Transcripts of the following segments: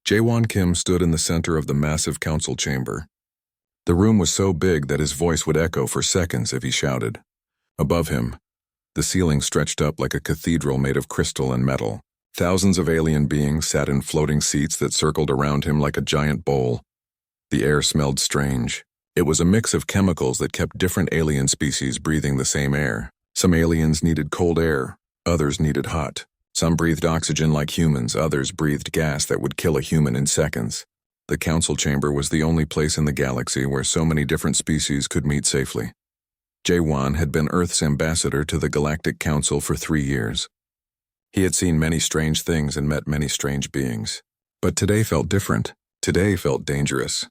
Jaewon Kim stood in the center of the massive council chamber. The room was so big that his voice would echo for seconds if he shouted. Above him, the ceiling stretched up like a cathedral made of crystal and metal. Thousands of alien beings sat in floating seats that circled around him like a giant bowl. The air smelled strange. It was a mix of chemicals that kept different alien species breathing the same air. Some aliens needed cold air, others needed hot. Some breathed oxygen like humans, others breathed gas that would kill a human in seconds. The council chamber was the only place in the galaxy where so many different species could meet safely. Jaewon had been Earth's ambassador to the Galactic Council for 3 years. He had seen many strange things and met many strange beings. But today felt different. Today felt dangerous.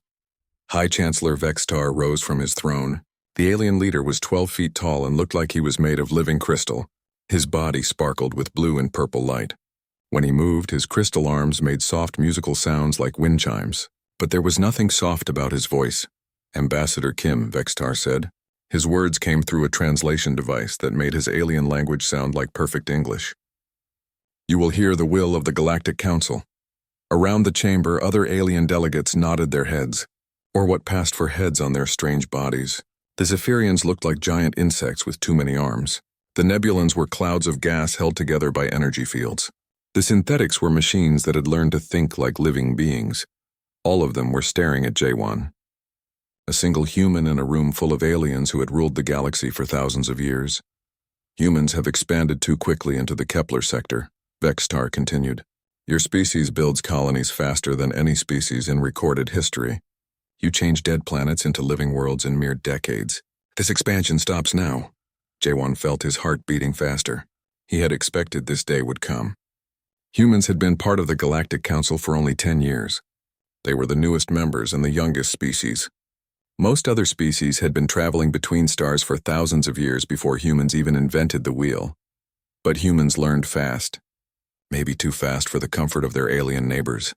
High Chancellor Vextar rose from his throne. The alien leader was 12 feet tall and looked like he was made of living crystal. His body sparkled with blue and purple light. When he moved, his crystal arms made soft musical sounds like wind chimes. But there was nothing soft about his voice. Ambassador Kim, Vextar said. His words came through a translation device that made his alien language sound like perfect English. You will hear the will of the Galactic Council. Around the chamber, other alien delegates nodded their heads, or what passed for heads on their strange bodies. The Zephyrians looked like giant insects with too many arms. The Nebulans were clouds of gas held together by energy fields. The synthetics were machines that had learned to think like living beings. All of them were staring at Jaewon. A single human in a room full of aliens who had ruled the galaxy for thousands of years. Humans have expanded too quickly into the Kepler sector, Vextar continued. Your species builds colonies faster than any species in recorded history. You change dead planets into living worlds in mere decades. This expansion stops now. Jaewon felt his heart beating faster. He had expected this day would come. Humans had been part of the Galactic Council for only 10 years. They were the newest members and the youngest species. Most other species had been traveling between stars for thousands of years before humans even invented the wheel. But humans learned fast. Maybe too fast for the comfort of their alien neighbors.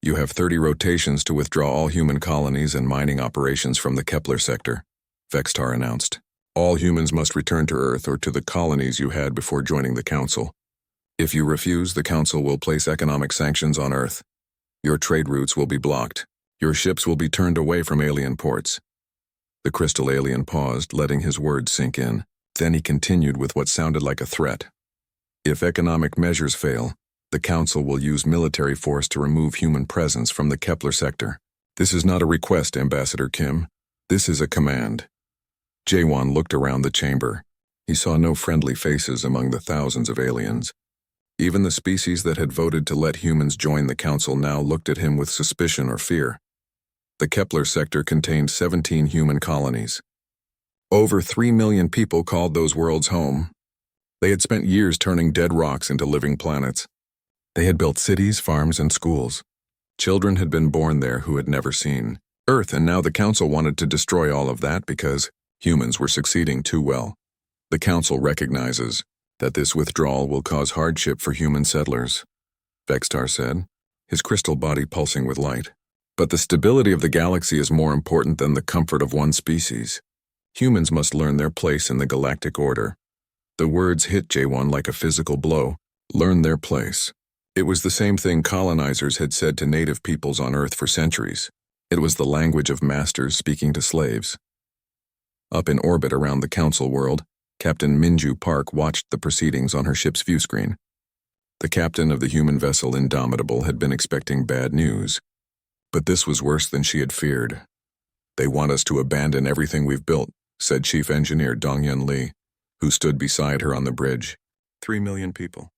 You have 30 rotations to withdraw all human colonies and mining operations from the Kepler sector, Vextar announced. All humans must return to Earth or to the colonies you had before joining the Council. If you refuse, the Council will place economic sanctions on Earth. Your trade routes will be blocked. Your ships will be turned away from alien ports. The crystal alien paused, letting his words sink in. Then he continued with what sounded like a threat. If economic measures fail, the Council will use military force to remove human presence from the Kepler sector. This is not a request, Ambassador Kim. This is a command. Jaewon looked around the chamber. He saw no friendly faces among the thousands of aliens. Even the species that had voted to let humans join the Council now looked at him with suspicion or fear. The Kepler sector contained 17 human colonies. Over 3 million people called those worlds home. They had spent years turning dead rocks into living planets. They had built cities, farms, and schools. Children had been born there who had never seen Earth, and now the Council wanted to destroy all of that because humans were succeeding too well. The Council recognizes that this withdrawal will cause hardship for human settlers, Vextar said, his crystal body pulsing with light. But the stability of the galaxy is more important than the comfort of one species. Humans must learn their place in the galactic order. The words hit Jaewon like a physical blow. Learn their place. It was the same thing colonizers had said to native peoples on Earth for centuries. It was the language of masters speaking to slaves. Up in orbit around the Council world, Captain Minju Park watched the proceedings on her ship's viewscreen. The captain of the human vessel Indomitable had been expecting bad news. But this was worse than she had feared. They want us to abandon everything we've built, said Chief Engineer Dong-Yun Lee, who stood beside her on the bridge. 3 million people.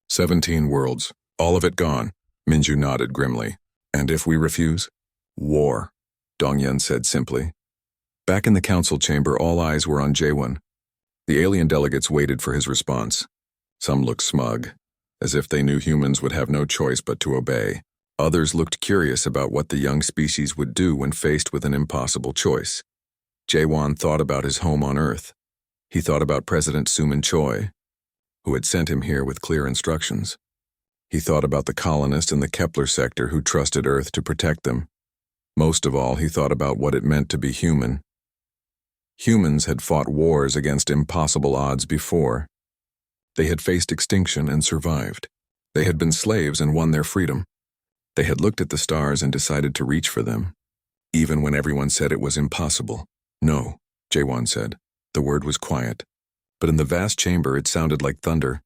17 worlds. All of it gone. Minju nodded grimly. And if we refuse? War, Dong-Yun said simply. Back in the Council chamber, all eyes were on Jaewon. The alien delegates waited for his response. Some looked smug, as if they knew humans would have no choice but to obey. Others looked curious about what the young species would do when faced with an impossible choice. Jaewon thought about his home on Earth. He thought about President Suman Choi, who had sent him here with clear instructions. He thought about the colonists in the Kepler sector who trusted Earth to protect them. Most of all, he thought about what it meant to be human. Humans had fought wars against impossible odds before. They had faced extinction and survived. They had been slaves and won their freedom. They had looked at the stars and decided to reach for them, even when everyone said it was impossible. No, Jaewon said. The word was quiet, but in the vast chamber it sounded like thunder.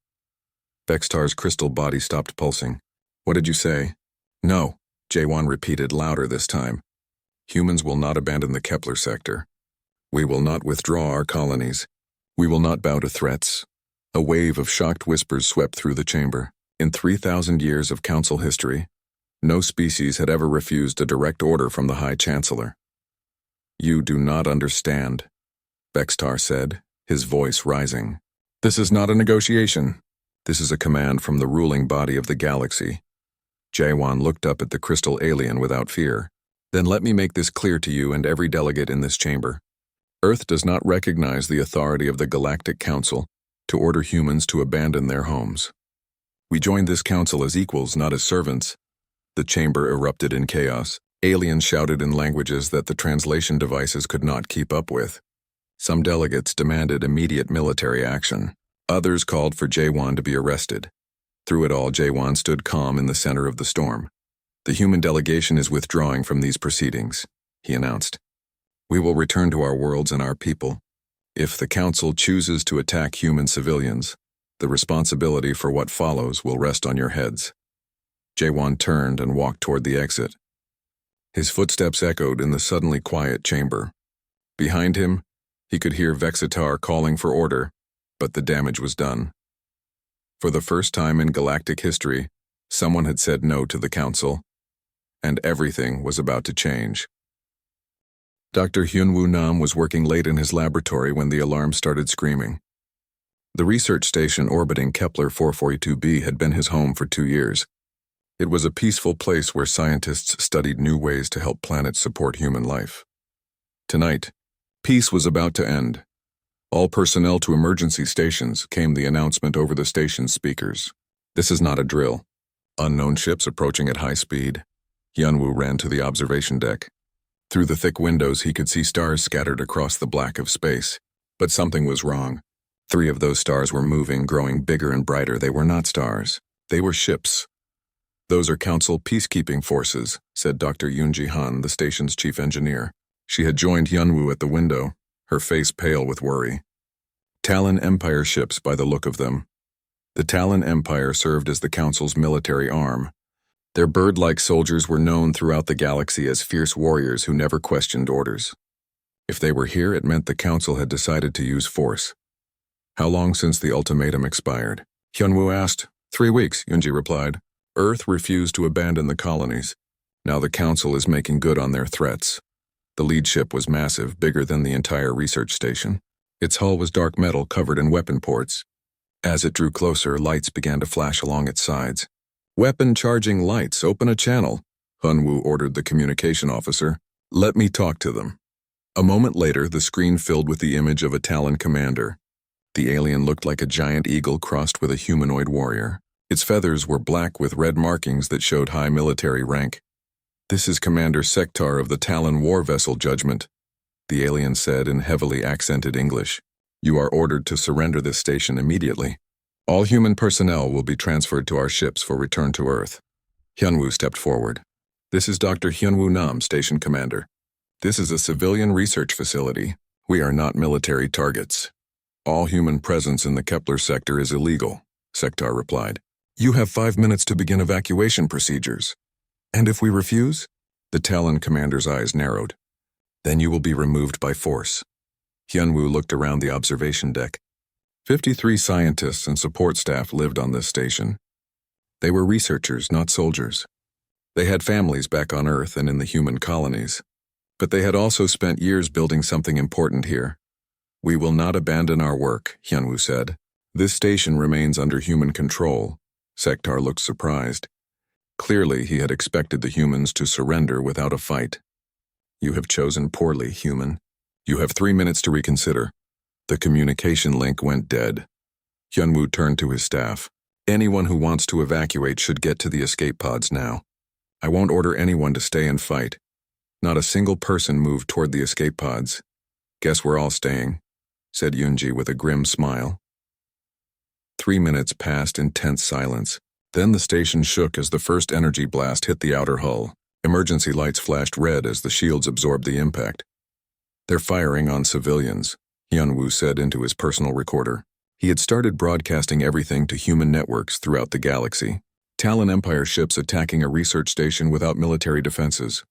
Vextar's crystal body stopped pulsing. What did you say? No, Jaewon repeated louder this time. Humans will not abandon the Kepler sector. We will not withdraw our colonies. We will not bow to threats. A wave of shocked whispers swept through the chamber. In 3,000 years of council history, no species had ever refused a direct order from the High Chancellor. You do not understand, Vextar said, his voice rising. This is not a negotiation. This is a command from the ruling body of the galaxy. Jaewon looked up at the crystal alien without fear. Then let me make this clear to you and every delegate in this chamber. Earth does not recognize the authority of the Galactic Council to order humans to abandon their homes. We joined this council as equals, not as servants. The chamber erupted in chaos. Aliens shouted in languages that the translation devices could not keep up with. Some delegates demanded immediate military action. Others called for Jaewon to be arrested. Through it all, Jaewon stood calm in the center of the storm. The human delegation is withdrawing from these proceedings, he announced. We will return to our worlds and our people. If the council chooses to attack human civilians, the responsibility for what follows will rest on your heads. Jaewon turned and walked toward the exit. His footsteps echoed in the suddenly quiet chamber. Behind him, he could hear Vextar calling for order, but the damage was done. For the first time in galactic history, someone had said no to the council, and everything was about to change. Dr. Hyunwoo Nam was working late in his laboratory when the alarm started screaming. The research station orbiting Kepler 442b had been his home for 2 years. It was a peaceful place where scientists studied new ways to help planets support human life. Tonight, peace was about to end. All personnel to emergency stations, came the announcement over the station's speakers. This is not a drill. Unknown ships approaching at high speed. Hyunwoo ran to the observation deck. Through the thick windows he could see stars scattered across the black of space. But something was wrong. 3 of those stars were moving, growing bigger and brighter. They were not stars. They were ships. Those are Council peacekeeping forces, said Dr. Yoonji Han, the station's chief engineer. She had joined Hyunwoo at the window, her face pale with worry. Talon Empire ships by the look of them. The Talon Empire served as the Council's military arm. Their bird-like soldiers were known throughout the galaxy as fierce warriors who never questioned orders. If they were here, it meant the Council had decided to use force. How long since the ultimatum expired? Hyunwoo asked. 3 weeks, Yoonji replied. Earth refused to abandon the colonies. Now the Council is making good on their threats. The lead ship was massive, bigger than the entire research station. Its hull was dark metal covered in weapon ports. As it drew closer, lights began to flash along its sides. Weapon charging lights, open a channel, Hyunwoo ordered the communication officer. Let me talk to them. A moment later, the screen filled with the image of a Talon commander. The alien looked like a giant eagle crossed with a humanoid warrior. Its feathers were black with red markings that showed high military rank. This is Commander Sektar of the Talon War Vessel Judgment, the alien said in heavily accented English. You are ordered to surrender this station immediately. All human personnel will be transferred to our ships for return to Earth. Hyunwoo stepped forward. This is Dr. Hyunwoo Nam, Station Commander. This is a civilian research facility. We are not military targets. All human presence in the Kepler sector is illegal, Sektar replied. You have 5 minutes to begin evacuation procedures. And if we refuse? The Talon commander's eyes narrowed. Then you will be removed by force. Hyunwoo looked around the observation deck. 53 scientists and support staff lived on this station. They were researchers, not soldiers. They had families back on Earth and in the human colonies. But they had also spent years building something important here. We will not abandon our work, Hyunwoo said. This station remains under human control. Sektar looked surprised. Clearly, he had expected the humans to surrender without a fight. You have chosen poorly, human. You have 3 minutes to reconsider. The communication link went dead. Hyunwoo turned to his staff. Anyone who wants to evacuate should get to the escape pods now. I won't order anyone to stay and fight. Not a single person moved toward the escape pods. Guess we're all staying, said Yoonji with a grim smile. 3 minutes passed in tense silence. Then the station shook as the first energy blast hit the outer hull. Emergency lights flashed red as the shields absorbed the impact. "They're firing on civilians," Hyunwoo said into his personal recorder. He had started broadcasting everything to human networks throughout the galaxy. Talon Empire ships attacking a research station without military defenses.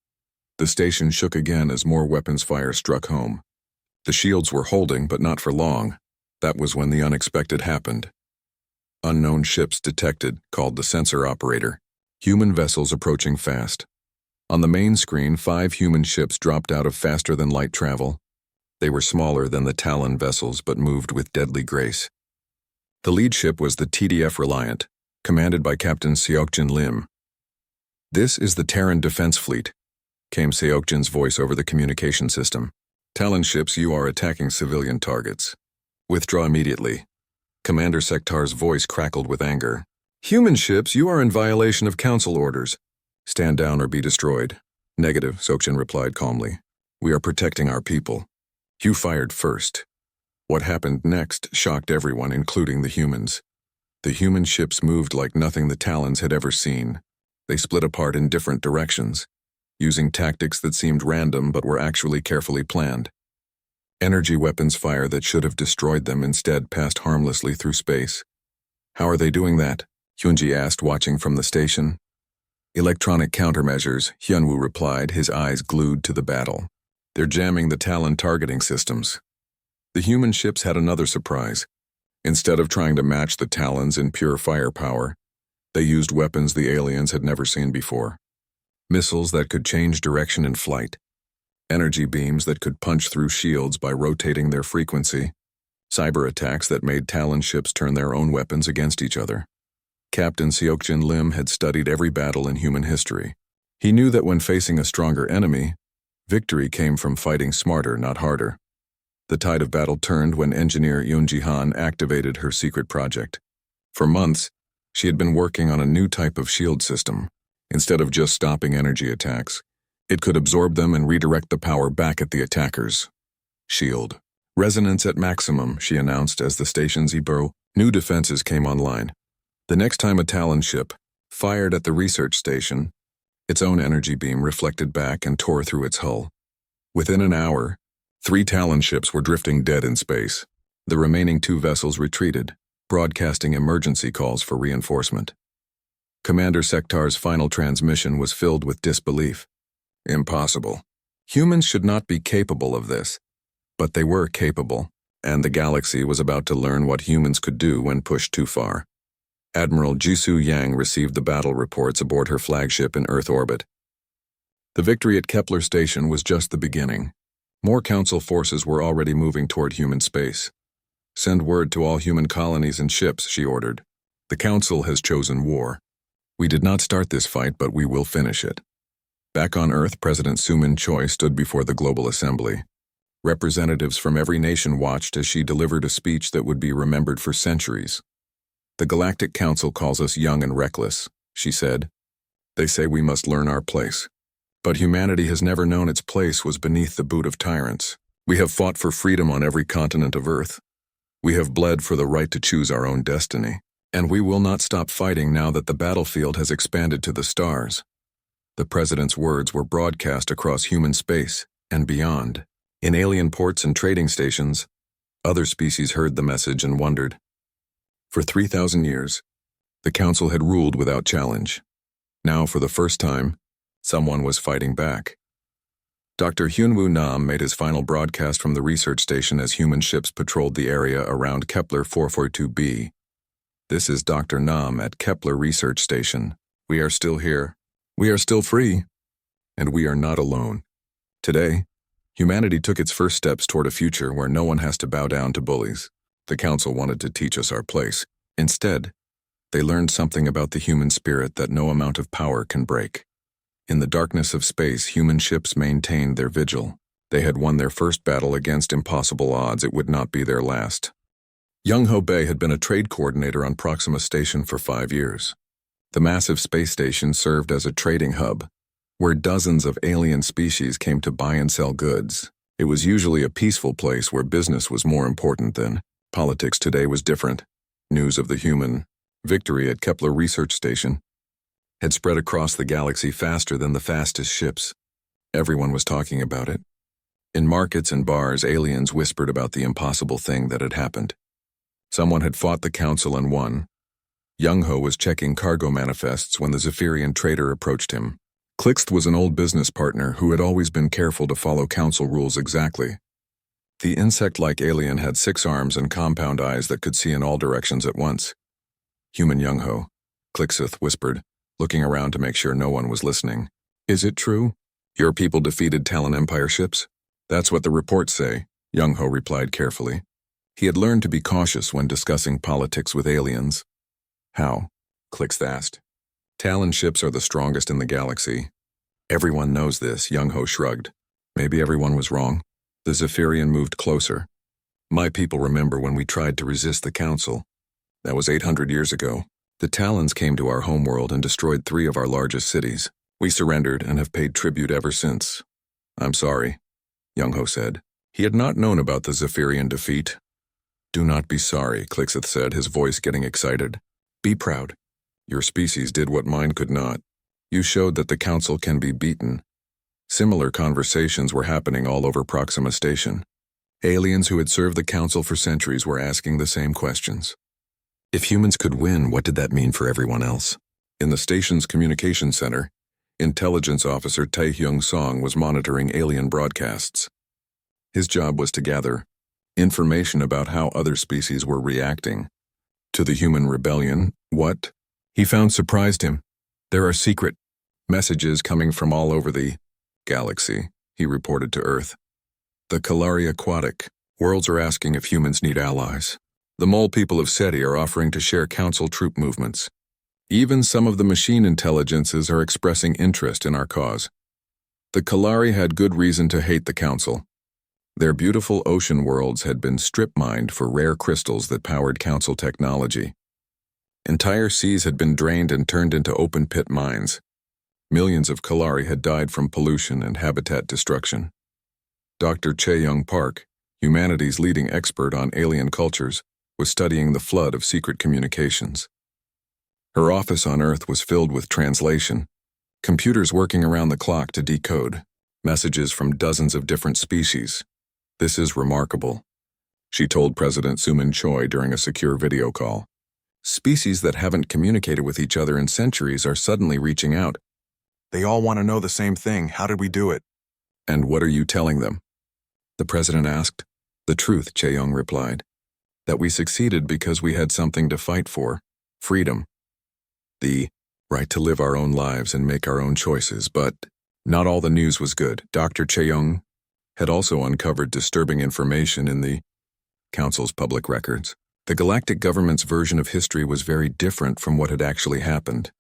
The station shook again as more weapons fire struck home. The shields were holding, but not for long. That was when the unexpected happened. "Unknown ships detected," called the sensor operator. "Human vessels approaching fast." On the main screen, 5 human ships dropped out of faster-than-light travel. They were smaller than the Talon vessels, but moved with deadly grace. The lead ship was the TDF Reliant, commanded by Captain Seokjin Lim. "This is the Terran Defense Fleet," came Seokjin's voice over the communication system. "Talon ships, you are attacking civilian targets. Withdraw immediately." Commander Sektar's voice crackled with anger. "Human ships, you are in violation of Council orders. Stand down or be destroyed." "Negative," Seokjin replied calmly. "We are protecting our people. You fired first." What happened next shocked everyone, including the humans. The human ships moved like nothing the Talons had ever seen. They split apart in different directions, using tactics that seemed random but were actually carefully planned. Energy weapons fire that should have destroyed them instead passed harmlessly through space. "How are they doing that?" Hyunji asked, watching from the station. "Electronic countermeasures," Hyunwoo replied, his eyes glued to the battle. "They're jamming the Talon targeting systems." The human ships had another surprise. Instead of trying to match the Talons in pure firepower, they used weapons the aliens had never seen before. Missiles that could change direction in flight. Energy beams that could punch through shields by rotating their frequency. Cyber attacks that made Talon ships turn their own weapons against each other. Captain Seokjin Lim had studied every battle in human history. He knew that when facing a stronger enemy, victory came from fighting smarter, not harder. The tide of battle turned when engineer Yoon Ji-han activated her secret project. For months, she had been working on a new type of shield system. Instead of just stopping energy attacks, it could absorb them and redirect the power back at the attackers. Shield. "Resonance at maximum," she announced as the station's new defenses came online. The next time a Talon ship fired at the research station, its own energy beam reflected back and tore through its hull. Within an hour, 3 Talon ships were drifting dead in space. The remaining 2 vessels retreated, broadcasting emergency calls for reinforcement. Commander Sektar's final transmission was filled with disbelief. Impossible. Humans should not be capable of this. But they were capable, and the galaxy was about to learn what humans could do when pushed too far. Admiral Jisoo Yang received the battle reports aboard her flagship in Earth orbit. The victory at Kepler Station was just the beginning. More Council forces were already moving toward human space. "Send word to all human colonies and ships," she ordered. "The Council has chosen war. We did not start this fight, but we will finish it." Back on Earth, President Soo-min Choi stood before the Global Assembly. Representatives from every nation watched as she delivered a speech that would be remembered for centuries. "The Galactic Council calls us young and reckless," she said. "They say we must learn our place. But humanity has never known its place was beneath the boot of tyrants. We have fought for freedom on every continent of Earth. We have bled for the right to choose our own destiny. And we will not stop fighting now that the battlefield has expanded to the stars." The president's words were broadcast across human space and beyond. In alien ports and trading stations, other species heard the message and wondered. For 3,000 years, the Council had ruled without challenge. Now, for the first time, someone was fighting back. Dr. Hyunwoo Nam made his final broadcast from the research station as human ships patrolled the area around Kepler 442b. "This is Dr. Nam at Kepler Research Station. We are still here. We are still free. And we are not alone. Today, humanity took its first steps toward a future where no one has to bow down to bullies. The Council wanted to teach us our place. Instead, they learned something about the human spirit that no amount of power can break. In the darkness of space, human ships maintained their vigil. They had won their first battle against impossible odds. It would not be their last." Young Ho Bei had been a trade coordinator on Proxima Station for 5 years. The massive space station served as a trading hub, where dozens of alien species came to buy and sell goods. It was usually a peaceful place where business was more important than politics. Today was different. News of the human Victory at Kepler Research Station had spread across the galaxy faster than the fastest ships. Everyone was talking about it. In markets and bars, aliens whispered about the impossible thing that had happened. Someone had fought the council and won. Young-Ho was checking cargo manifests when the Zephyrian trader approached him. Klixth was an old business partner who had always been careful to follow council rules exactly. The insect-like alien had 6 arms and compound eyes that could see in all directions at once. Human Young-Ho, Klixth whispered, looking around to make sure no one was listening. Is it true? Your people defeated Talon Empire ships? That's what the reports say, Young-Ho replied carefully. He had learned to be cautious when discussing politics with aliens. How? Klixth asked. Talon ships are the strongest in the galaxy. Everyone knows this, Young-Ho shrugged. Maybe everyone was wrong. The Zephyrian moved closer. My people remember when we tried to resist the council. That was 800 years ago. The Talons came to our homeworld and destroyed 3 of our largest cities. We surrendered and have paid tribute ever since. I'm sorry, Young-Ho said. He had not known about the Zephyrian defeat. Do not be sorry, Klixth said, his voice getting excited. Be proud. Your species did what mine could not. You showed that the council can be beaten. Similar conversations were happening all over Proxima Station. Aliens who had served the council for centuries were asking the same questions. If humans could win, what did that mean for everyone else? In the station's communication center, Intelligence Officer Tae-Hyung Song was monitoring alien broadcasts. His job was to gather information about how other species were reacting to the human rebellion. What he found surprised him. There are secret messages coming from all over the galaxy, he reported to Earth. The Kalari Aquatic worlds are asking if humans need allies. The mole people of SETI are offering to share council troop movements. Even some of the machine intelligences are expressing interest in our cause. The Kalari had good reason to hate the council. Their beautiful ocean worlds had been strip-mined for rare crystals that powered council technology. Entire seas had been drained and turned into open-pit mines. Millions of Kalari had died from pollution and habitat destruction. Dr. Chae-Young Park, humanity's leading expert on alien cultures, was studying the flood of secret communications. Her office on Earth was filled with translation, computers working around the clock to decode messages from dozens of different species. This is remarkable, she told President Suman Choi during a secure video call. Species that haven't communicated with each other in centuries are suddenly reaching out. They all want to know the same thing. How did we do it? And what are you telling them? The president asked. The truth, Chae-Young replied. That we succeeded because we had something to fight for. Freedom. The right to live our own lives and make our own choices, but not all the news was good. Dr. Chae-Young had also uncovered disturbing information in the Council's public records. The Galactic government's version of history was very different from what had actually happened.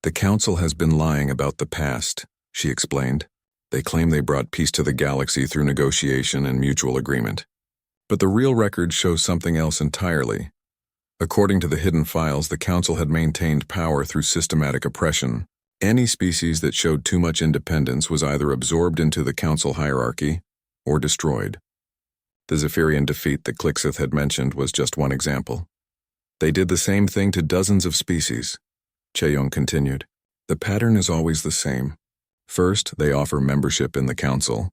The Council has been lying about the past, she explained. They claim they brought peace to the galaxy through negotiation and mutual agreement. But the real record shows something else entirely. According to the hidden files, the Council had maintained power through systematic oppression. Any species that showed too much independence was either absorbed into the Council hierarchy or destroyed. The Zephyrian defeat that Klixth had mentioned was just one example. They did the same thing to dozens of species. Chae-Young continued. The pattern is always the same. First, they offer membership in the Council.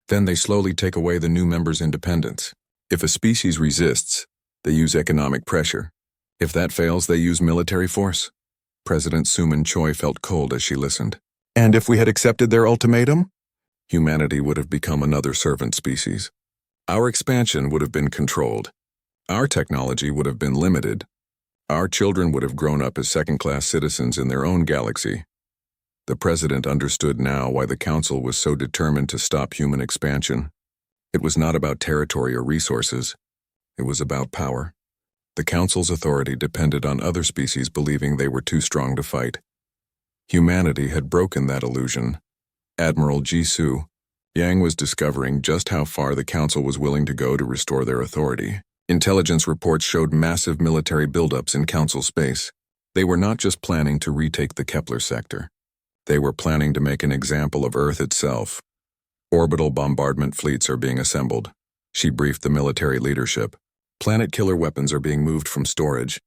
Then they slowly take away the new members' independence. If a species resists, they use economic pressure. If that fails, they use military force. President Suman Choi felt cold as she listened. And if we had accepted their ultimatum? Humanity would have become another servant species. Our expansion would have been controlled. Our technology would have been limited. Our children would have grown up as second-class citizens in their own galaxy. The president understood now why the Council was so determined to stop human expansion. It was not about territory or resources. It was about power. The Council's authority depended on other species believing they were too strong to fight. Humanity had broken that illusion. Admiral Jisoo Yang was discovering just how far the Council was willing to go to restore their authority. Intelligence reports showed massive military buildups in Council space. They were not just planning to retake the Kepler sector. They were planning to make an example of Earth itself. Orbital bombardment fleets are being assembled. She briefed the military leadership. Planet killer weapons are being moved from storage.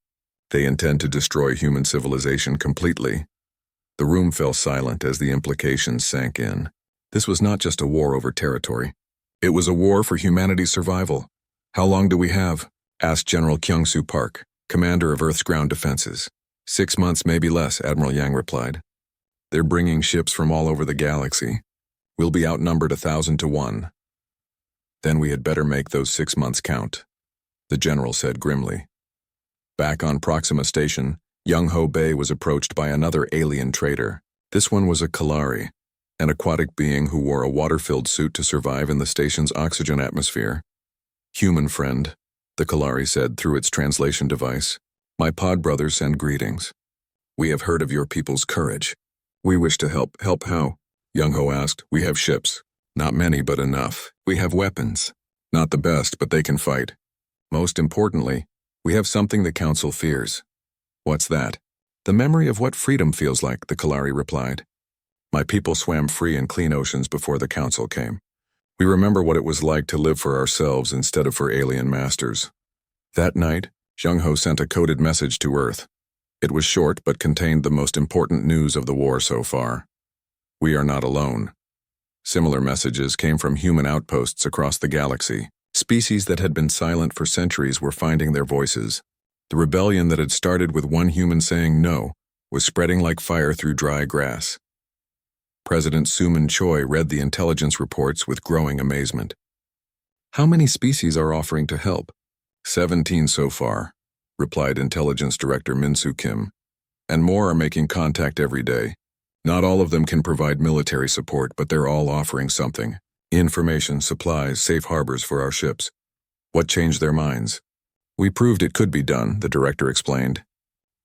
They intend to destroy human civilization completely. The room fell silent as the implications sank in. This was not just a war over territory. It was a war for humanity's survival. "How long do we have?" asked General Kyung-Soo Park, commander of Earth's ground defenses. 6 months, maybe less, Admiral Yang replied. "They're bringing ships from all over the galaxy. We'll be outnumbered 1,000 to 1. "Then we had better make those 6 months count," the general said grimly. Back on Proxima Station, Young-Ho Bay was approached by another alien trader. This one was a Kalari, an aquatic being who wore a water-filled suit to survive in the station's oxygen atmosphere. "Human friend," the Kalari said through its translation device. "My pod brothers send greetings. We have heard of your people's courage. We wish to help." "Help how?" Young-Ho asked. "We have ships. Not many, but enough. We have weapons. Not the best, but they can fight. Most importantly, we have something the Council fears." "What's that?" "The memory of what freedom feels like," the Kalari replied. "My people swam free in clean oceans before the Council came. We remember what it was like to live for ourselves instead of for alien masters." That night, Young-Ho sent a coded message to Earth. It was short but contained the most important news of the war so far. "We are not alone." Similar messages came from human outposts across the galaxy. Species that had been silent for centuries were finding their voices. The rebellion that had started with one human saying no was spreading like fire through dry grass. President Suman Choi read the intelligence reports with growing amazement. "How many species are offering to help?" 17 so far, replied Intelligence Director Min-Soo Kim. "And more are making contact every day. Not all of them can provide military support, but they're all offering something. Information, supplies, safe harbors for our ships." "What changed their minds?" "We proved it could be done," the director explained.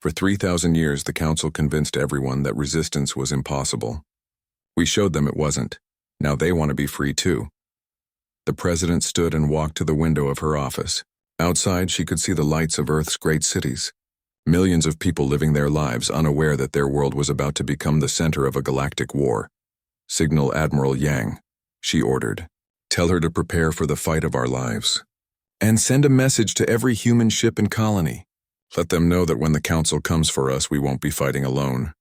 "For 3,000 years, the Council convinced everyone that resistance was impossible. We showed them it wasn't. Now they want to be free too." The president stood and walked to the window of her office. Outside, she could see the lights of Earth's great cities. Millions of people living their lives unaware that their world was about to become the center of a galactic war. "Signal Admiral Yang," she ordered. "Tell her to prepare for the fight of our lives. And send a message to every human ship and colony. Let them know that when the Council comes for us, we won't be fighting alone."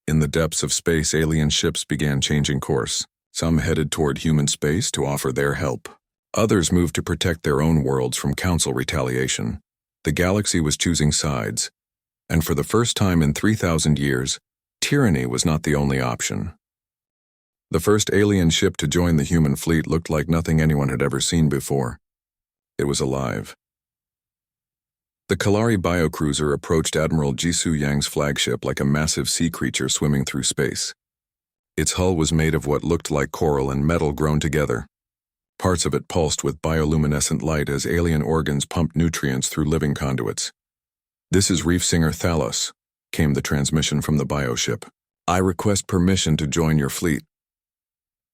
In the depths of space, alien ships began changing course. Some headed toward human space to offer their help. Others moved to protect their own worlds from Council retaliation. The galaxy was choosing sides, and for the first time in 3,000 years, tyranny was not the only option. The first alien ship to join the human fleet looked like nothing anyone had ever seen before. It was alive. The Kalari biocruiser approached Admiral Jisoo Yang's flagship like a massive sea creature swimming through space. Its hull was made of what looked like coral and metal grown together. Parts of it pulsed with bioluminescent light as alien organs pumped nutrients through living conduits. "This is Reef Singer Thalos," came the transmission from the bioship. "I request permission to join your fleet."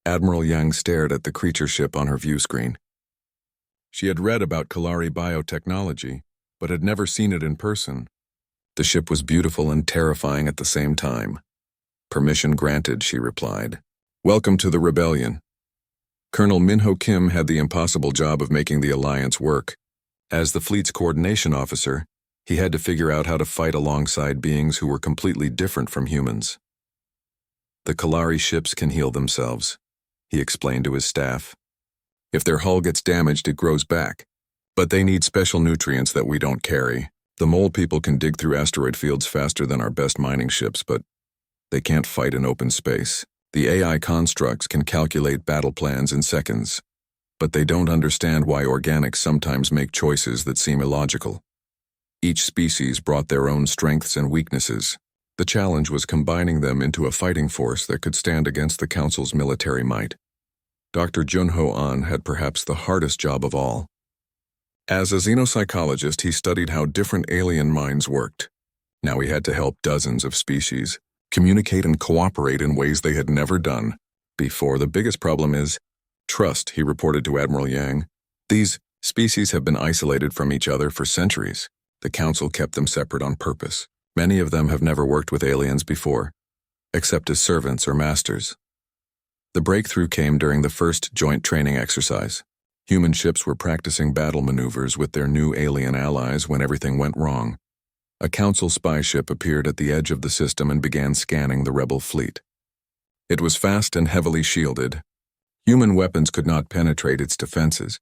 Admiral Yang stared at the creature ship on her view screen. She had read about Kalari biotechnology, but had never seen it in person. The ship was beautiful and terrifying at the same time. "Permission granted," she replied. "Welcome to the rebellion." Colonel Min-Ho Kim had the impossible job of making the alliance work. As the fleet's coordination officer, he had to figure out how to fight alongside beings who were completely different from humans. "The Kalari ships can heal themselves," he explained to his staff. "If their hull gets damaged, it grows back. But they need special nutrients that we don't carry. The mole people can dig through asteroid fields faster than our best mining ships, but they can't fight in open space. The AI constructs can calculate battle plans in seconds, but they don't understand why organics sometimes make choices that seem illogical. Each species brought their own strengths and weaknesses. The challenge was combining them into a fighting force that could stand against the Council's military might. Dr. Junho An had perhaps the hardest job of all. As a xenopsychologist, he studied how different alien minds worked. Now he had to help dozens of species communicate and cooperate in ways they had never done before. "The biggest problem is trust," he reported to Admiral Yang. "These species have been isolated from each other for centuries. The Council kept them separate on purpose. Many of them have never worked with aliens before, except as servants or masters." The breakthrough came during the first joint training exercise. Human ships were practicing battle maneuvers with their new alien allies when everything went wrong. A Council spy ship appeared at the edge of the system and began scanning the rebel fleet. It was fast and heavily shielded. Human weapons could not penetrate its defenses,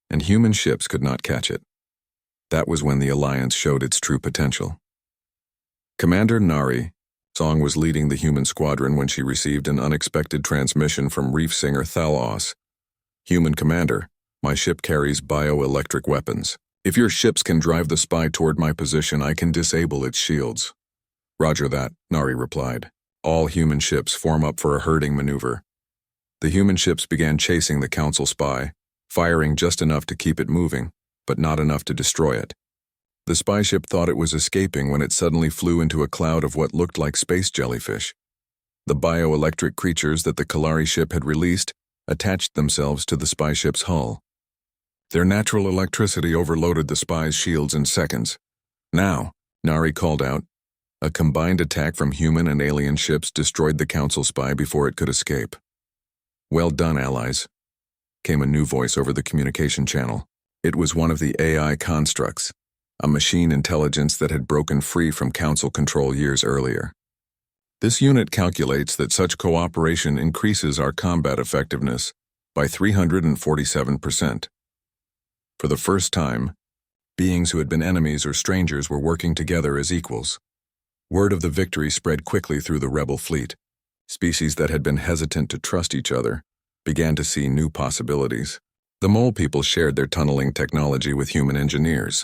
and human ships could not catch it. That was when the Alliance showed its true potential. Commander Nari Song was leading the human squadron when she received an unexpected transmission from Reef Singer Thalos. Human Commander, my ship carries bioelectric weapons. If your ships can drive the spy toward my position, I can disable its shields. Roger that, Nari replied. All human ships form up for a herding maneuver. The human ships began chasing the Council spy, firing just enough to keep it moving, but not enough to destroy it. The spy ship thought it was escaping when it suddenly flew into a cloud of what looked like space jellyfish. The bioelectric creatures that the Kalari ship had released attached themselves to the spy ship's hull. Their natural electricity overloaded the spy's shields in seconds. Now, Nari called out, a combined attack from human and alien ships destroyed the Council spy before it could escape. Well done, allies, came a new voice over the communication channel. It was one of the AI constructs, a machine intelligence that had broken free from Council control years earlier. This unit calculates that such cooperation increases our combat effectiveness by 347%. For the first time, beings who had been enemies or strangers were working together as equals. Word of the victory spread quickly through the rebel fleet. Species that had been hesitant to trust each other began to see new possibilities. The mole people shared their tunneling technology with human engineers.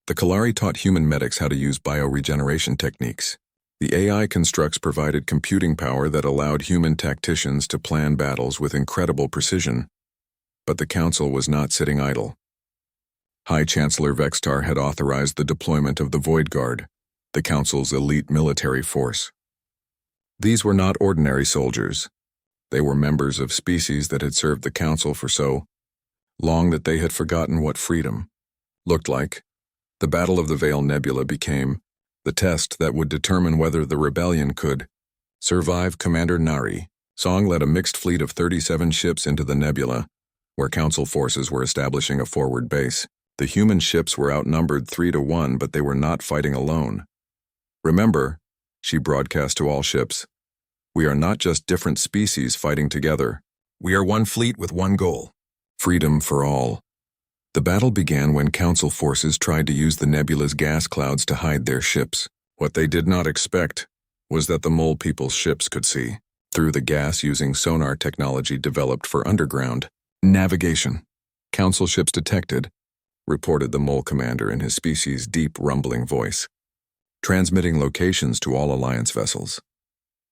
The Kalari taught human medics how to use bioregeneration techniques. The AI constructs provided computing power that allowed human tacticians to plan battles with incredible precision. But the Council was not sitting idle. High Chancellor Vextar had authorized the deployment of the Void Guard, the Council's elite military force. These were not ordinary soldiers. They were members of species that had served the Council for so long that they had forgotten what freedom looked like. The Battle of the Veil Nebula became the test that would determine whether the rebellion could survive. Commander Nari Song led a mixed fleet of 37 ships into the nebula, where Council forces were establishing a forward base. The human ships were outnumbered 3-1, but they were not fighting alone. Remember, she broadcast to all ships, we are not just different species fighting together. We are one fleet with one goal: freedom for all. The battle began when Council forces tried to use the nebula's gas clouds to hide their ships. What they did not expect was that the mole people's ships could see through the gas using sonar technology developed for underground navigation. Council ships detected, reported the mole commander in his species' deep, rumbling voice, transmitting locations to all Alliance vessels.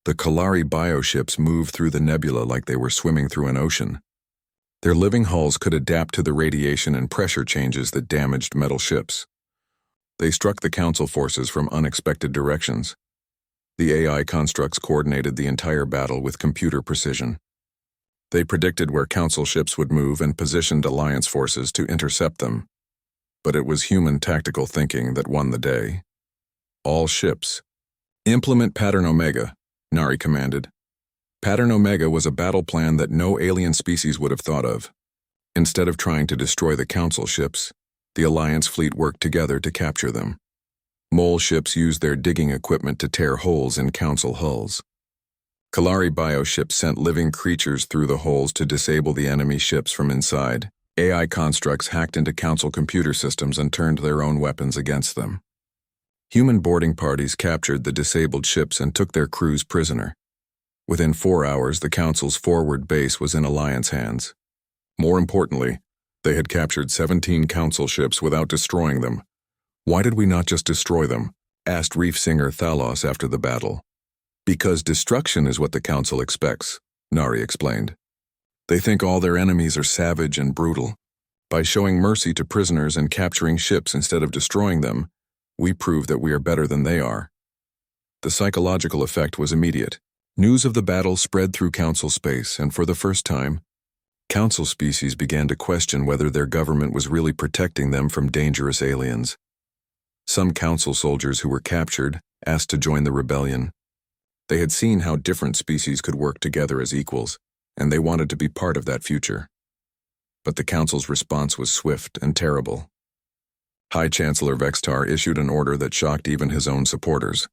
The Kalari bioships moved through the nebula like they were swimming through an ocean. Their living hulls could adapt to the radiation and pressure changes that damaged metal ships. They struck the Council forces from unexpected directions. The AI constructs coordinated the entire battle with computer precision. They predicted where Council ships would move and positioned Alliance forces to intercept them. But it was human tactical thinking that won the day. All ships. Implement Pattern Omega, Nari commanded. Pattern Omega was a battle plan that no alien species would have thought of. Instead of trying to destroy the Council ships, the Alliance fleet worked together to capture them. Mole ships used their digging equipment to tear holes in Council hulls. Kalari bioships sent living creatures through the holes to disable the enemy ships from inside. AI constructs hacked into Council computer systems and turned their own weapons against them. Human boarding parties captured the disabled ships and took their crews prisoner. Within 4 hours, the Council's forward base was in Alliance hands. More importantly, they had captured 17 Council ships without destroying them. Why did we not just destroy them? Asked Reef Singer Thalos after the battle. Because destruction is what the Council expects, Nari explained. They think all their enemies are savage and brutal. By showing mercy to prisoners and capturing ships instead of destroying them, we prove that we are better than they are. The psychological effect was immediate. News of the battle spread through Council space, and for the first time, Council species began to question whether their government was really protecting them from dangerous aliens. Some Council soldiers who were captured asked to join the rebellion. They had seen how different species could work together as equals, and they wanted to be part of that future. But the Council's response was swift and terrible. High Chancellor Vextar issued an order that shocked even his own supporters.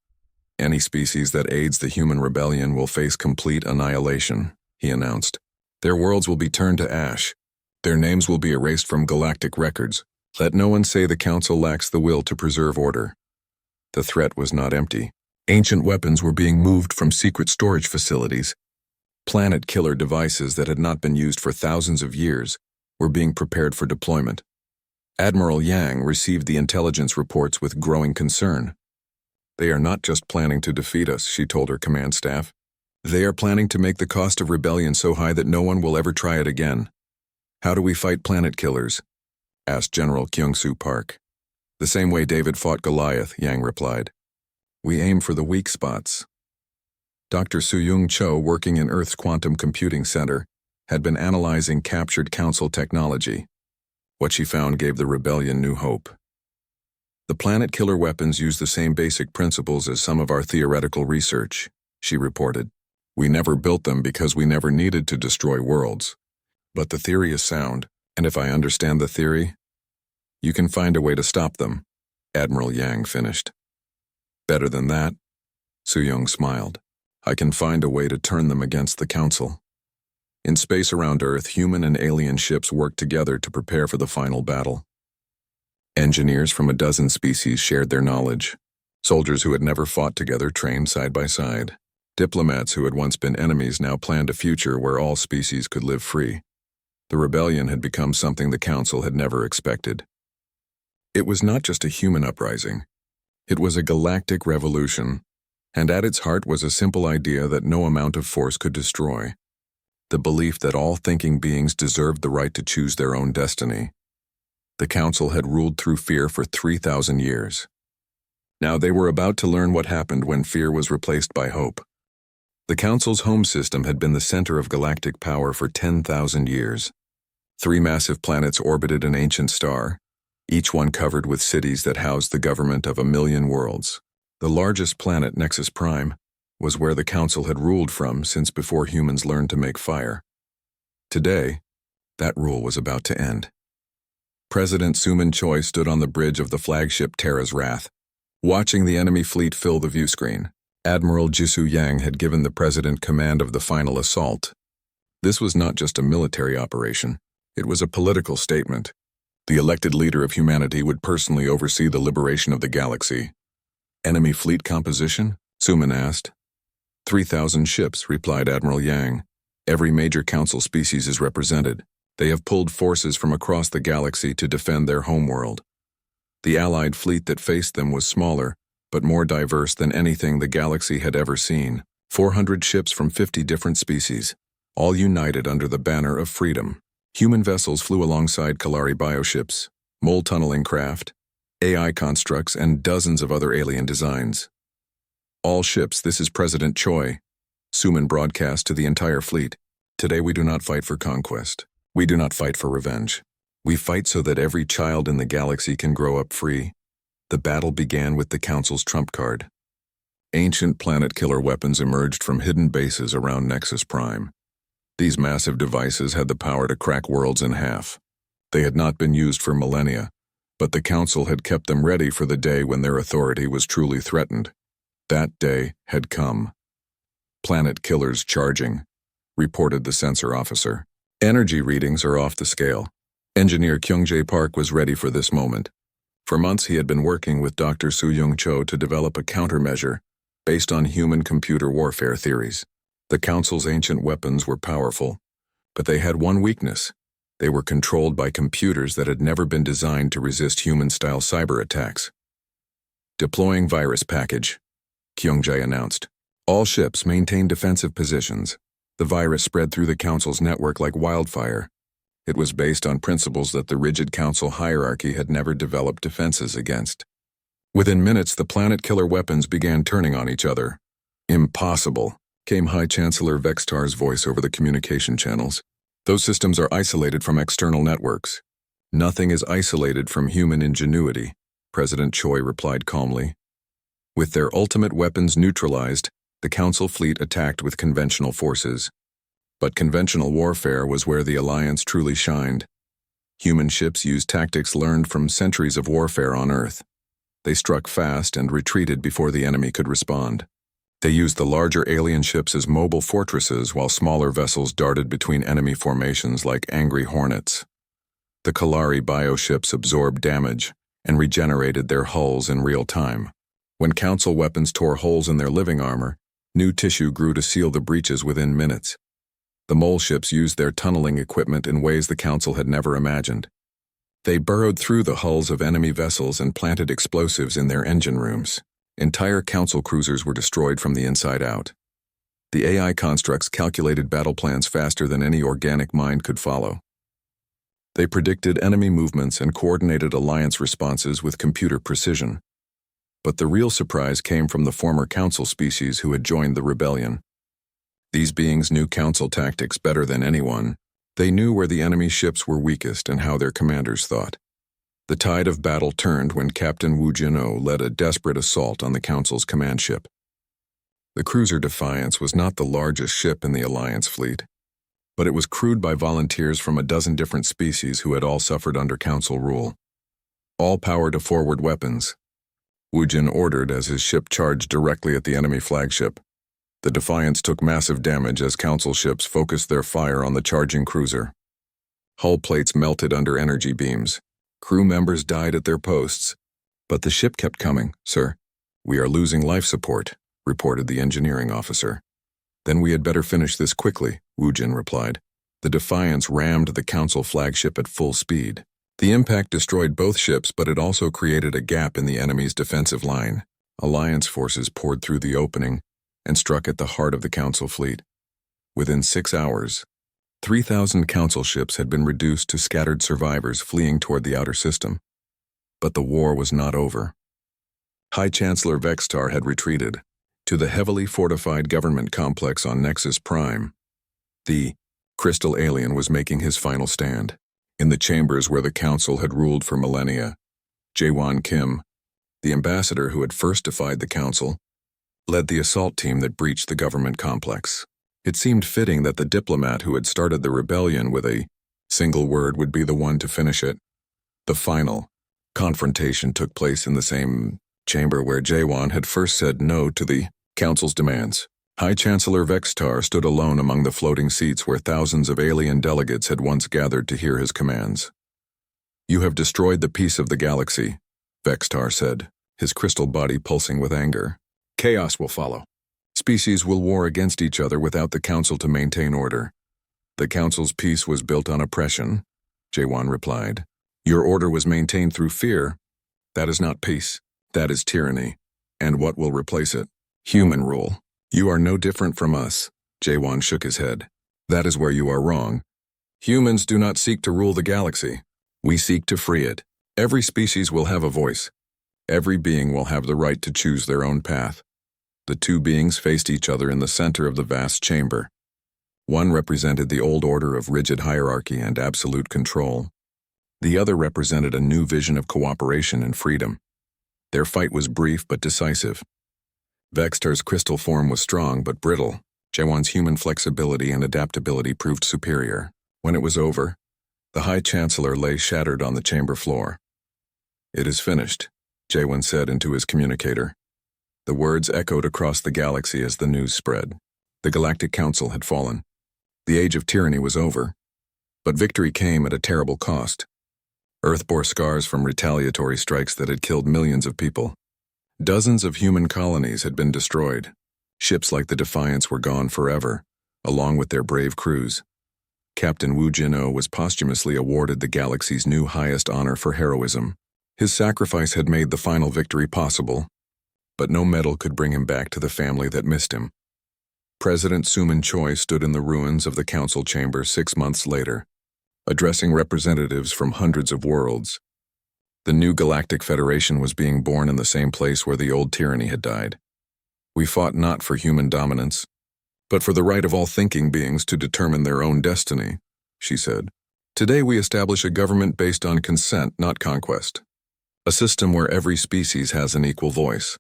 Any species that aids the human rebellion will face complete annihilation, he announced. Their worlds will be turned to ash. Their names will be erased from galactic records. Let no one say the Council lacks the will to preserve order. The threat was not empty. Ancient weapons were being moved from secret storage facilities. Planet-killer devices that had not been used for thousands of years were being prepared for deployment. Admiral Yang received the intelligence reports with growing concern. They are not just planning to defeat us, she told her command staff. They are planning to make the cost of rebellion so high that no one will ever try it again. How do we fight planet killers? Asked General Kyung-Soo Park. The same way David fought Goliath, Yang replied. We aim for the weak spots. Dr. Soo-Young Cho, working in Earth's Quantum Computing Center, had been analyzing captured Council technology. What she found gave the rebellion new hope. The planet-killer weapons use the same basic principles as some of our theoretical research, she reported. We never built them because we never needed to destroy worlds. But the theory is sound, and if I understand the theory, you can find a way to stop them, Admiral Yang finished. Better than that, Soo-Young smiled. I can find a way to turn them against the Council. In space around Earth, human and alien ships worked together to prepare for the final battle. Engineers from a dozen species shared their knowledge. Soldiers who had never fought together trained side by side. Diplomats who had once been enemies now planned a future where all species could live free. The rebellion had become something the Council had never expected. It was not just a human uprising. It was a galactic revolution, and at its heart was a simple idea that no amount of force could destroy. The belief that all thinking beings deserved the right to choose their own destiny. The Council had ruled through fear for 3,000 years. Now they were about to learn what happened when fear was replaced by hope. The Council's home system had been the center of galactic power for 10,000 years. 3 massive planets orbited an ancient star, each one covered with cities that housed the government of 1,000,000 worlds. The largest planet, Nexus Prime, was where the Council had ruled from since before humans learned to make fire. Today, that rule was about to end. President Suman Choi stood on the bridge of the flagship Terra's Wrath, watching the enemy fleet fill the viewscreen. Admiral Jisoo Yang had given the president command of the final assault. This was not just a military operation, it was a political statement. The elected leader of humanity would personally oversee the liberation of the galaxy. Enemy fleet composition? Suman asked. 3,000 ships, replied Admiral Yang. Every major Council species is represented. They have pulled forces from across the galaxy to defend their homeworld. The Allied fleet that faced them was smaller, but more diverse than anything the galaxy had ever seen. 400 ships from 50 different species, all united under the banner of freedom. Human vessels flew alongside Kalari bioships, mole tunneling craft, AI constructs, and dozens of other alien designs. All ships, this is President Choi. Suman broadcast to the entire fleet. Today we do not fight for conquest. We do not fight for revenge. We fight so that every child in the galaxy can grow up free. The battle began with the Council's trump card. Ancient planet-killer weapons emerged from hidden bases around Nexus Prime. These massive devices had the power to crack worlds in half. They had not been used for millennia, but the Council had kept them ready for the day when their authority was truly threatened. That day had come. Planet killers charging, reported the sensor officer. Energy readings are off the scale. Engineer Kyung-Jae Park was ready for this moment. For months he had been working with Dr. Soo-Young Cho to develop a countermeasure based on human-computer warfare theories. The Council's ancient weapons were powerful, but they had one weakness. They were controlled by computers that had never been designed to resist human-style cyber attacks. Deploying virus package, Kyung-Jae announced. All ships maintain defensive positions. The virus spread through the Council's network like wildfire. It was based on principles that the rigid Council hierarchy had never developed defenses against. Within minutes, the planet-killer weapons began turning on each other. Impossible, came High Chancellor Vextar's voice over the communication channels. Those systems are isolated from external networks. Nothing is isolated from human ingenuity, President Choi replied calmly. With their ultimate weapons neutralized, the Council fleet attacked with conventional forces. But conventional warfare was where the Alliance truly shined. Human ships used tactics learned from centuries of warfare on Earth. They struck fast and retreated before the enemy could respond. They used the larger alien ships as mobile fortresses while smaller vessels darted between enemy formations like angry hornets. The Kalari bioships absorbed damage and regenerated their hulls in real time. When Council weapons tore holes in their living armor, new tissue grew to seal the breaches within minutes. The mole ships used their tunneling equipment in ways the Council had never imagined. They burrowed through the hulls of enemy vessels and planted explosives in their engine rooms. Entire Council cruisers were destroyed from the inside out. The AI constructs calculated battle plans faster than any organic mind could follow. They predicted enemy movements and coordinated alliance responses with computer precision. But the real surprise came from the former Council species who had joined the rebellion. These beings knew Council tactics better than anyone. They knew where the enemy ships were weakest and how their commanders thought. The tide of battle turned when Captain Wu Jin-O led a desperate assault on the Council's command ship. The cruiser Defiance was not the largest ship in the Alliance fleet, but it was crewed by volunteers from a dozen different species who had all suffered under Council rule. All power to forward weapons, Wu Jin ordered as his ship charged directly at the enemy flagship. The Defiance took massive damage as Council ships focused their fire on the charging cruiser. Hull plates melted under energy beams. Crew members died at their posts. But the ship kept coming, sir. We are losing life support, reported the engineering officer. Then we had better finish this quickly, Wu Jin replied. The Defiance rammed the Council flagship at full speed. The impact destroyed both ships, but it also created a gap in the enemy's defensive line. Alliance forces poured through the opening and struck at the heart of the Council fleet. Within 6 hours, 3,000 Council ships had been reduced to scattered survivors fleeing toward the outer system. But the war was not over. High Chancellor Vextar had retreated to the heavily fortified government complex on Nexus Prime. The crystal alien was making his final stand. In the chambers where the Council had ruled for millennia, Jae-won Kim, the ambassador who had first defied the Council, led the assault team that breached the government complex. It seemed fitting that the diplomat who had started the rebellion with a single word would be the one to finish it. The final confrontation took place in the same chamber where Jae-won had first said no to the Council's demands. High Chancellor Vextar stood alone among the floating seats where thousands of alien delegates had once gathered to hear his commands. You have destroyed the peace of the galaxy, Vextar said, his crystal body pulsing with anger. Chaos will follow. Species will war against each other without the Council to maintain order. The Council's peace was built on oppression, Jae-won replied. Your order was maintained through fear. That is not peace. That is tyranny. And what will replace it? Human rule. You are no different from us, Jae-won shook his head. That is where you are wrong. Humans do not seek to rule the galaxy. We seek to free it. Every species will have a voice. Every being will have the right to choose their own path. The two beings faced each other in the center of the vast chamber. One represented the old order of rigid hierarchy and absolute control. The other represented a new vision of cooperation and freedom. Their fight was brief but decisive. Vextar's crystal form was strong but brittle. Jae-won's human flexibility and adaptability proved superior. When it was over, the High Chancellor lay shattered on the chamber floor. It is finished, Jae-won said into his communicator. The words echoed across the galaxy as the news spread. The Galactic Council had fallen. The age of tyranny was over. But victory came at a terrible cost. Earth bore scars from retaliatory strikes that had killed millions of people. Dozens of human colonies had been destroyed. Ships like the Defiance were gone forever, along with their brave crews. Captain Wu Jin-O was posthumously awarded the galaxy's new highest honor for heroism. His sacrifice had made the final victory possible, but no medal could bring him back to the family that missed him. President Suman Choi stood in the ruins of the Council chamber 6 months later, addressing representatives from hundreds of worlds. The new Galactic Federation was being born in the same place where the old tyranny had died. We fought not for human dominance, but for the right of all thinking beings to determine their own destiny, she said. Today we establish a government based on consent, not conquest. A system where every species has an equal voice.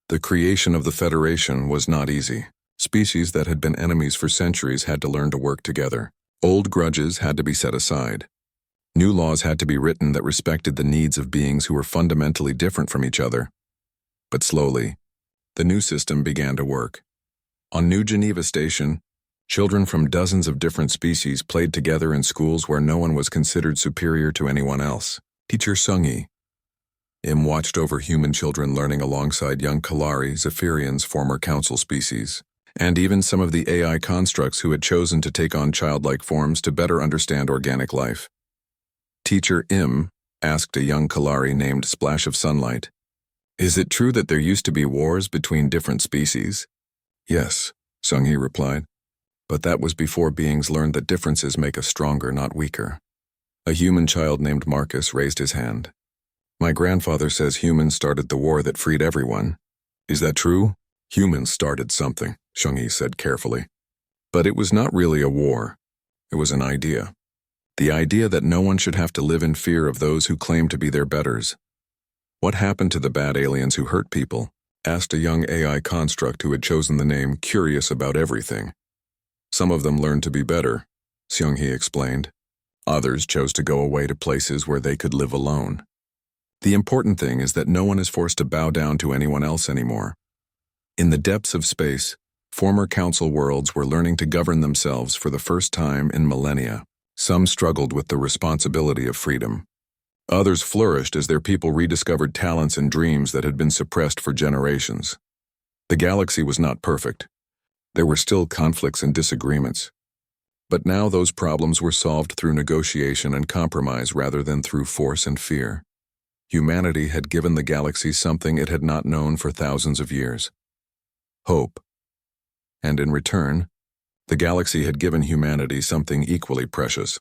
The creation of the Federation was not easy. Species that had been enemies for centuries had to learn to work together. Old grudges had to be set aside. New laws had to be written that respected the needs of beings who were fundamentally different from each other. But slowly, the new system began to work. On New Geneva Station, children from dozens of different species played together in schools where no one was considered superior to anyone else. Teacher Sung-hee Im watched over human children learning alongside young Kalari, Zephyrian's former council species, and even some of the AI constructs who had chosen to take on childlike forms to better understand organic life. Teacher Im asked a young Kalari named Splash of Sunlight, "Is it true that there used to be wars between different species?" "Yes," Sung-hee replied, "but that was before beings learned that differences make us stronger, not weaker." A human child named Marcus raised his hand. "My grandfather says humans started the war that freed everyone." "Is that true?" "Humans started something," Sung-hee said carefully. "But it was not really a war. It was an idea. The idea that no one should have to live in fear of those who claim to be their betters." "What happened to the bad aliens who hurt people?" asked a young AI construct who had chosen the name Curious About Everything. "Some of them learned to be better," Sung-hee explained. "Others chose to go away to places where they could live alone. The important thing is that no one is forced to bow down to anyone else anymore." In the depths of space, former council worlds were learning to govern themselves for the first time in millennia. Some struggled with the responsibility of freedom. Others flourished as their people rediscovered talents and dreams that had been suppressed for generations. The galaxy was not perfect. There were still conflicts and disagreements. But now those problems were solved through negotiation and compromise rather than through force and fear. Humanity had given the galaxy something it had not known for thousands of years: hope. And in return, the galaxy had given humanity something equally precious: